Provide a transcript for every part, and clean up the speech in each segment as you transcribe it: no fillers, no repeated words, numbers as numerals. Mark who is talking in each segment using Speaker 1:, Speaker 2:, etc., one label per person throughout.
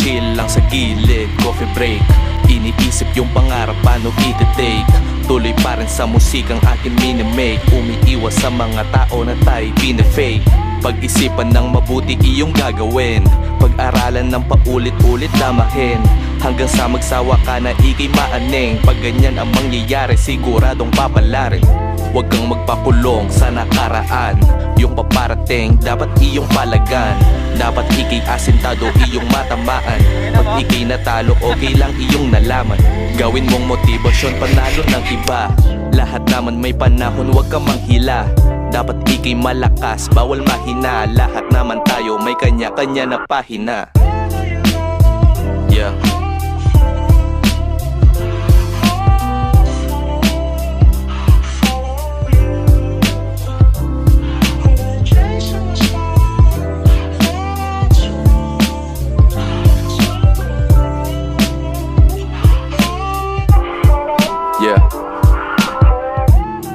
Speaker 1: chill lang sa gilid, coffee break. Iniisip yung pangarap, paano iti-take. Tuloy pa rin sa musikang akin minimake. Umiiwas sa mga tao na tayo pinifake. Pag-isipan ng mabuti iyong gagawin. Pag-aralan ng paulit-ulit damahin. Hanggang sa magsawa ka na ikay maaning. Pag ganyan ang mangyayari, siguradong papalarin. Huwag kang magpakulong sa nakaraan. Yung paparating, dapat iyong palagan. Dapat ikay asintado, iyong matamaan. Pag ikay natalo, okay lang iyong nalaman. Gawin mong motibasyon, panalo ng iba. Lahat naman may panahon, huwag kang manghila. Dapat ikay malakas, bawal mahina. Lahat naman tayo may kanya-kanya na pahina. Yeah.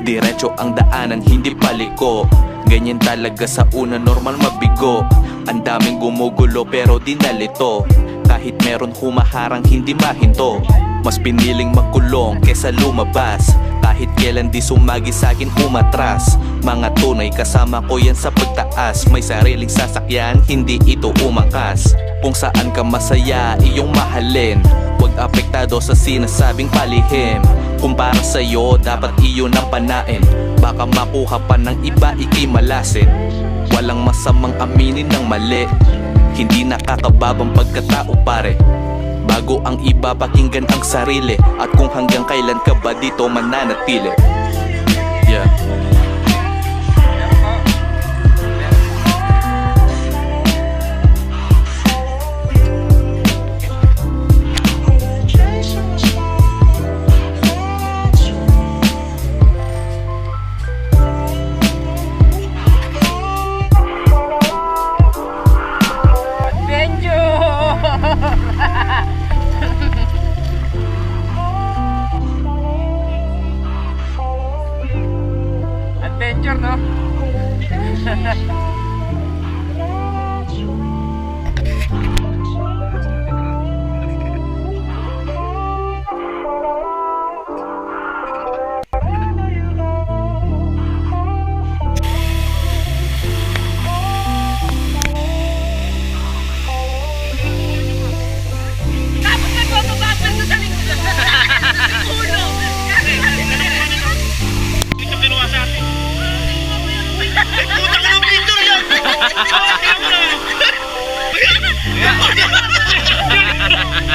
Speaker 1: Diretso ang daanan, hindi paliko. Ganyan talaga sa una, normal mabigo. Ang daming gumugulo pero di nalito. Kahit meron humaharang, hindi mahinto. Mas piniling magkulong kesa lumabas. Kahit kailan di sumagi sa'kin umatras. Mga tunay kasama ko yan sa pagtaas. May sariling sasakyan, hindi ito umakas. Kung saan ka masaya, iyong mahalin. Huwag apektado sa sinasabing palihim. Kung para sa'yo, dapat iyon ang panain. Baka makuha pa ng iba, ikay malasin. Walang masamang aminin ng mali. Hindi nakakababang pagkatao pare. Bago ang iba, pakinggan ang sarili. At kung hanggang kailan ka ba dito mananatili. Yeah.
Speaker 2: Adventure, no?
Speaker 3: Tapos nagpapapapal ko sa lingkod. Ulo!
Speaker 4: Ito kinuha sa atin. Puta ka ng picture yan! Tingnan mo na!